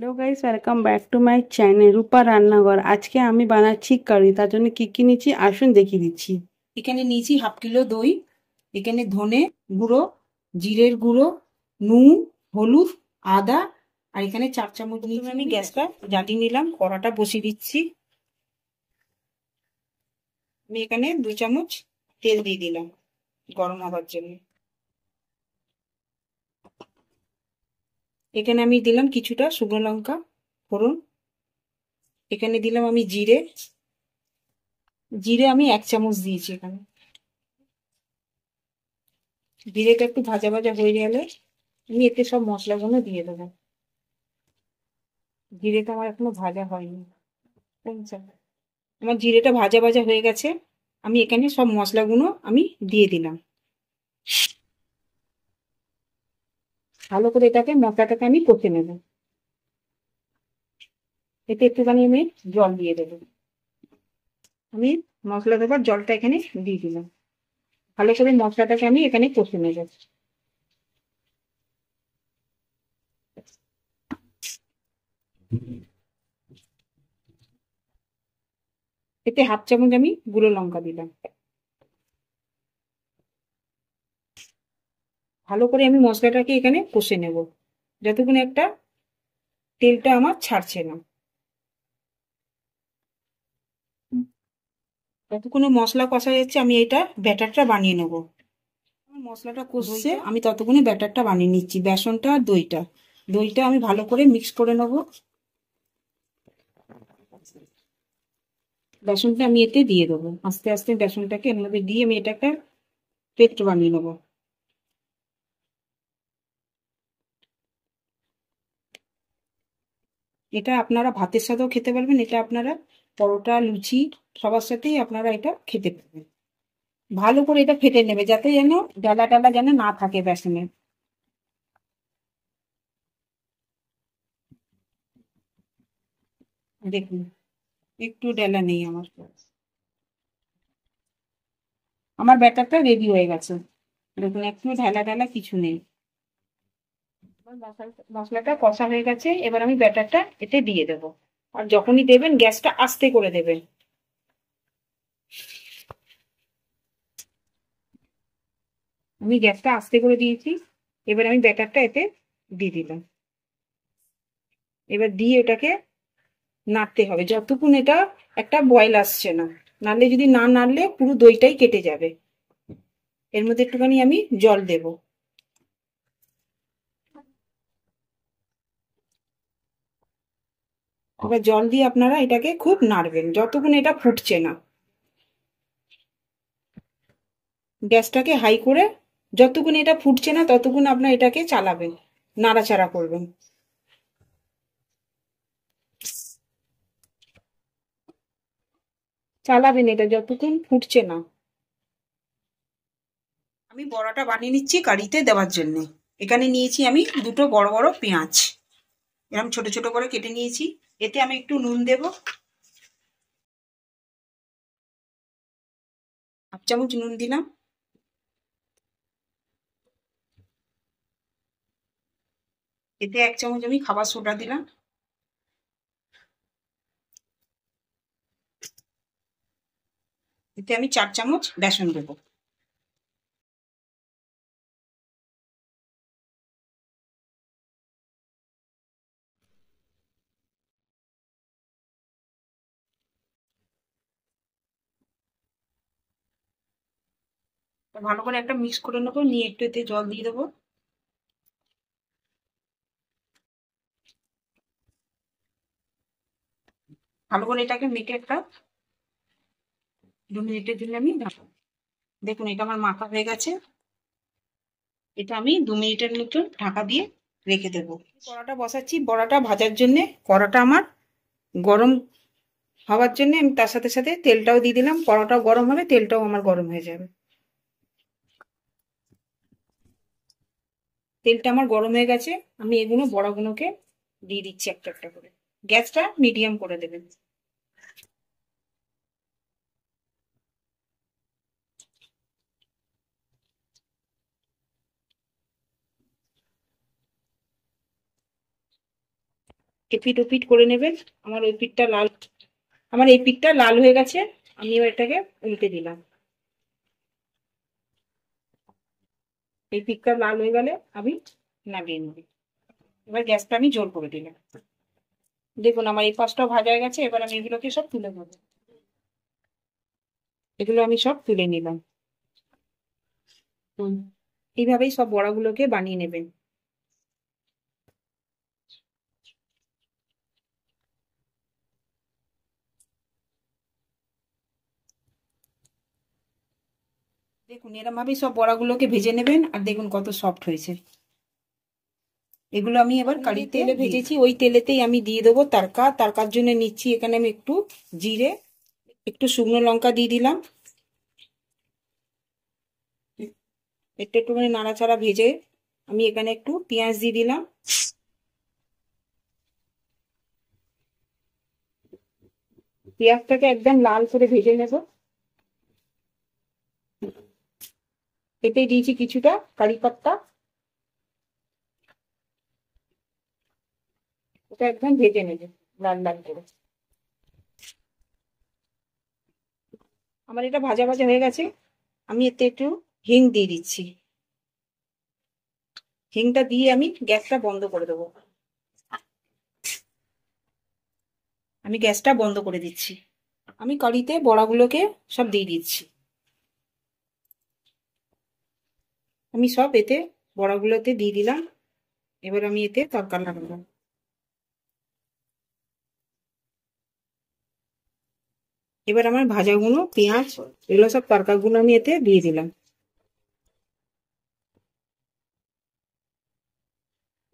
Hello guys, welcome back to my channel Rupa Rannaghar. আজকে আমি বানাচ্ছি কারি। তার জন্য কি কি নিচ্ছি আসুন দেখিয়ে দিচ্ছি। এখানে নিয়েছি হাফ কিলো দই, এখানে ধনে গুঁড়ো, জিরের গুঁড়ো, নুন, হলুদ, আদা, আর এখানে 4 চামচ নিয়েছি। আমি গ্যাসটা জ্বালিয়ে নিলাম, কড়াটা বসিয়ে দিচ্ছি। আমি এখানে 2 চামচ তেল দিয়ে দিলাম গরম হবার জন্য। এখানে আমি দিলাম কিছুটা শুকনো লঙ্কা ফোড়ন। এখানে দিলাম আমি জিরে জিরে আমি 1 চামচ দিয়েছি। এখানে জিরেটা একটু ভাজা ভাজা হয়ে গেলে আমি এতে সব মশলাগুলো দিয়ে দেবো। জিরেটা আমার এখনো ভাজা হয়নি। আমার জিরেটা ভাজা ভাজা হয়ে গেছে, আমি এখানে সব মশলাগুলো আমি দিয়ে দিলাম। ভালো করে মশলাটাকে আমি কষে নেব। এতে একটুখানি আমি জল দিয়ে দেবো। আমি মশলা দেবার জলটা এখানে দিয়ে দিলাম। ভালো করে মশলাটাকে আমি এখানে কষে নেব। এতে 1/2 চামচ আমি গুঁড়ো লঙ্কা দিলাম। ভালো করে আমি মশলাটাকে এখানে কষে নেব যতক্ষণ একটা তেলটা আমার ছাড়ছে না। ততক্ষণে মশলা কষা যাচ্ছে, আমি এটা ব্যাটারটা বানিয়ে নেব। আমার মশলাটা কষছে, আমি ততক্ষণে ব্যাটারটা বানিয়ে নিচ্ছি। বেসনটা আর দইটা আমি ভালো করে মিক্স করে নেব। বেসনটা আমি এতে দিয়ে দেবো আস্তে আস্তে। বেসনটাকে এর মধ্যে দিয়ে আমি এটা একটা পেস্ট বানিয়ে নেবো। এটা আপনারা ভাতের সাথেও খেতে পারবেন, এটা আপনারা পরোটা লুচি সবার সাথেই আপনারা এটা খেতে পারবেন। ভালো করে এটা ফেটে নেবে যাতে যেন ডালা টালা যেন না থাকে বেসনের। দেখুন একটু ডালা নেই আমার। আমার ব্যাটারটা রেডি হয়ে গেছে। দেখুন একটু ঢালা ঢালা কিছু নেই। মশলাটা কষা হয়ে গেছে, এবার আমি ব্যাটারটা এতে দিয়ে দেবো। আর যখনই দেবেন গ্যাসটা আস্তে করে দেবেন। আমি গ্যাসটা আস্তে করে দিয়েছি, এবার আমি ব্যাটারটা এতে দিয়ে দিলাম। এবার দিয়ে এটাকে নাড়তে হবে যতক্ষণ এটা একটা বয়েল আসছে না, নাড়লে যদি না নাড়লে পুরো দইটাই কেটে যাবে। এর মধ্যে একটুখানি আমি জল দেব। এবার জল দিয়ে আপনারা এটাকে খুব নাড়বেন যতক্ষণ এটা ফুটছে না। গ্যাসটাকে হাই করে যতক্ষণ এটা ফুটছে না ততক্ষণ আপনার এটাকে চালাবেন, নাড়াচাড়া করবেন। চালাবেন এটা যতক্ষণ ফুটছে না। আমি বড়াটা বানিয়ে নিচ্ছি কারিতে দেওয়ার জন্য। এখানে নিয়েছি আমি দুটো বড় বড় পেঁয়াজ, এরকম ছোট ছোট করে কেটে নিয়েছি। এতে আমি একটু নুন দেব, 1/2 চামচ নুন দিলাম। এতে 1 চামচ আমি খাবার সোডা দিলাম। এতে আমি 4 চামচ বেসন দেবো। ভালো করে একটা মিক্স করে নেবো, নিয়ে একটু এতে জল দিয়ে দেবো। ভালো করে এটাকে মেখে একটা 2 মিনিটের জন্য আমি ঢাকবো। দেখুন এটা আমার মাখা হয়ে গেছে। এটা আমি 2 মিনিটের মতো ঢাকা দিয়ে রেখে দেবো। কড়াটা বসাচ্ছি বড়াটা ভাজার জন্য। কড়াটা আমার গরম হওয়ার জন্য আমি তার সাথে সাথে তেলটাও দিয়ে দিলাম। কড়াটাও গরম হবে, তেলটাও আমার গরম হয়ে যাবে। তেলটা আমার গরম হয়ে গেছে, আমি এগুলো বড়াগুলোকে দিয়ে দিচ্ছি একটা একটা করে। গ্যাসটা মিডিয়াম করে দেবেন। এপিট ওপিট করে নেবেন। আমার ওই পিঠটা লাল, আমার এই পিঠটা লাল হয়ে গেছে, আমি এবার এটাকে উল্টে দিলাম। এই পিঠটা লাল হয়ে গেলে আমি নামিয়ে নেব। এবার গ্যাসটা আমি জোর করে দিলাম। দেখুন আমার এই পাশটাও ভাজা হয়ে গেছে, এবার আমি এগুলোকে সব তুলে নেবো। এগুলো আমি সব তুলে নিলাম। এইভাবেই সব বড়াগুলোকে বানিয়ে নেবেন। দেখুন এরকম ভাবেই সব বড়াগুলোকে ভেজে নেবেন, আর দেখুন কত সফট হয়েছে। এগুলো আমি এবার কারি তেলে ভেজেছি, ওই তেলেতেই আমি দিয়ে দেবো তারকা। তারকার জন্য নিচ্ছি এখানে আমি একটু জিরে, একটু শুকনো লঙ্কা দিয়ে দিলাম। একটু একটুখানি নাড়াচাড়া ভেজে আমি এখানে একটু পেঁয়াজ দিয়ে দিলাম। পেঁয়াজটাকে একদম লাল করে ভেজে নেব। এতে দিয়েছি কিছুটা কারি পাত্তা, ওটা একদম ভেজে নেবে লাল লাল করে। আমার এটা ভাজা ভাজা হয়ে গেছে, আমি এতে একটু হিং দিয়ে দিচ্ছি। হিংটা দিয়ে আমি গ্যাসটা বন্ধ করে দেবো। আমি গ্যাসটা বন্ধ করে দিচ্ছি। আমি কড়িতে বড়াগুলোকে সব দিয়ে দিচ্ছি। আমি সব এতে বড়াগুলোতে দিয়ে দিলাম। এবার আমি এতে তরকা লাগাবো। এবার আমার ভাজাগুলো, পেঁয়াজ, এগুলো সব তরকাগুলো আমি এতে দিয়ে দিলাম।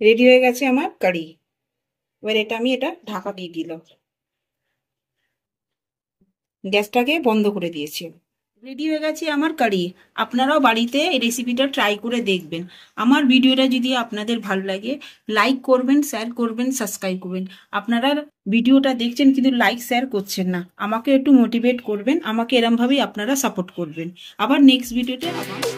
রেডি হয়ে গেছে আমার কারি। এবার এটা ঢাকা দিয়ে দিলাম, গ্যাসটাকে বন্ধ করে দিয়েছি। রেডি হয়ে গেছে আমার কারি। আপনারাও বাড়িতে এই রেসিপিটা ট্রাই করে দেখবেন। আমার ভিডিওটা যদি আপনাদের ভালো লাগে, লাইক করবেন, শেয়ার করবেন, সাবস্ক্রাইব করবেন। আপনারা ভিডিওটা দেখছেন কিন্তু লাইক শেয়ার করছেন না, আমাকে একটু মোটিভেট করবেন। আমাকে এরমভাবেই আপনারা সাপোর্ট করবেন। আবার নেক্সট ভিডিওতে আবার